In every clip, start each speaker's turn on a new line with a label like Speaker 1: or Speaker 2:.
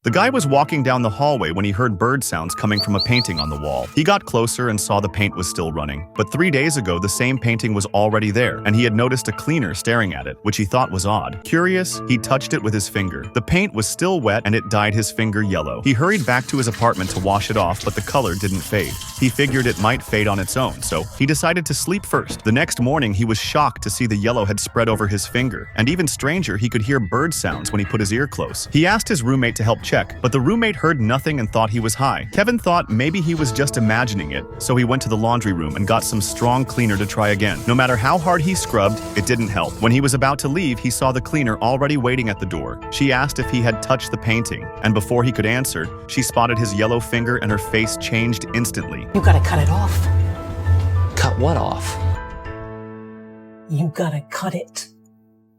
Speaker 1: The guy was walking down the hallway when he heard bird sounds coming from a painting on the wall. He got closer and saw the paint was still running. But 3 days ago, the same painting was already there, and he had noticed a cleaner staring at it, which he thought was odd. Curious, he touched it with his finger. The paint was still wet, and it dyed his finger yellow. He hurried back to his apartment to wash it off, but the color didn't fade. He figured it might fade on its own, so he decided to sleep first. The next morning, he was shocked to see the yellow had spread over his finger, and even stranger, he could hear bird sounds when he put his ear close. He asked his roommate to help check, but the roommate heard nothing and thought he was high. Kevin thought maybe he was just imagining it, so he went to the laundry room and got some strong cleaner to try again. No matter how hard he scrubbed, it didn't help. When he was about to leave, he saw the cleaner already waiting at the door. She asked if he had touched the painting, and before he could answer, she spotted his yellow finger and her face changed instantly.
Speaker 2: You gotta cut it off.
Speaker 3: Cut what off?
Speaker 2: You gotta cut it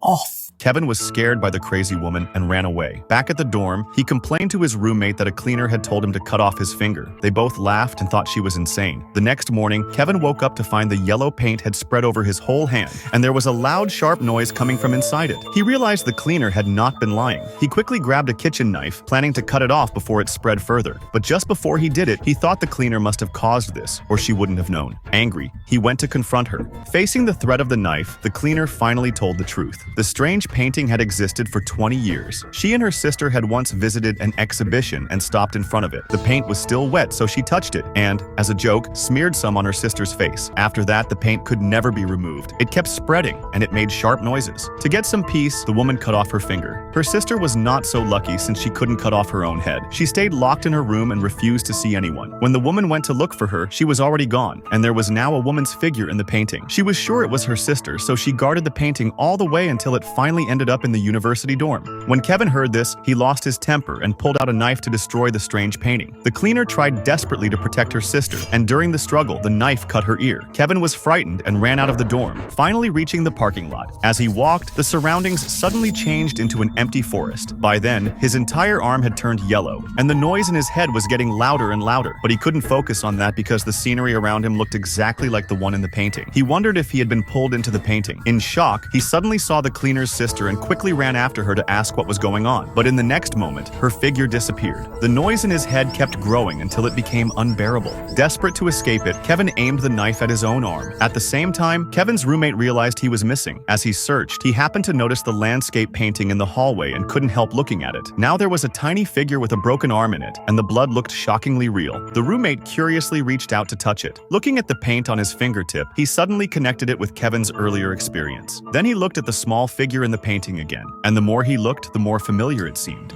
Speaker 2: off.
Speaker 1: Kevin was scared by the crazy woman and ran away. Back at the dorm, he complained to his roommate that a cleaner had told him to cut off his finger. They both laughed and thought she was insane. The next morning, Kevin woke up to find the yellow paint had spread over his whole hand, and there was a loud, sharp noise coming from inside it. He realized the cleaner had not been lying. He quickly grabbed a kitchen knife, planning to cut it off before it spread further. But just before he did it, he thought the cleaner must have caused this, or she wouldn't have known. Angry, he went to confront her. Facing the threat of the knife, the cleaner finally told the truth. The strange painting had existed for 20 years. She and her sister had once visited an exhibition and stopped in front of it. The paint was still wet, so she touched it and, as a joke, smeared some on her sister's face. After that, the paint could never be removed. It kept spreading, and it made sharp noises. To get some peace, the woman cut off her finger. Her sister was not so lucky since she couldn't cut off her own head. She stayed locked in her room and refused to see anyone. When the woman went to look for her, she was already gone, and there was now a woman's figure in the painting. She was sure it was her sister, so she guarded the painting all the way until it finally ended up in the university dorm. When Kevin heard this, he lost his temper and pulled out a knife to destroy the strange painting. The cleaner tried desperately to protect her sister, and during the struggle, the knife cut her ear. Kevin was frightened and ran out of the dorm, finally reaching the parking lot. As he walked, the surroundings suddenly changed into an empty forest. By then, his entire arm had turned yellow, and the noise in his head was getting louder and louder, but he couldn't focus on that because the scenery around him looked exactly like the one in the painting. He wondered if he had been pulled into the painting. In shock, he suddenly saw the cleaner's sister and quickly ran after her to ask what was going on. But in the next moment, her figure disappeared. The noise in his head kept growing until it became unbearable. Desperate to escape it, Kevin aimed the knife at his own arm. At the same time, Kevin's roommate realized he was missing. As he searched, he happened to notice the landscape painting in the hallway and couldn't help looking at it. Now there was a tiny figure with a broken arm in it, and the blood looked shockingly real. The roommate curiously reached out to touch it. Looking at the paint on his fingertip, he suddenly connected it with Kevin's earlier experience. Then he looked at the small figure in the painting again, and the more he looked, the more familiar it seemed.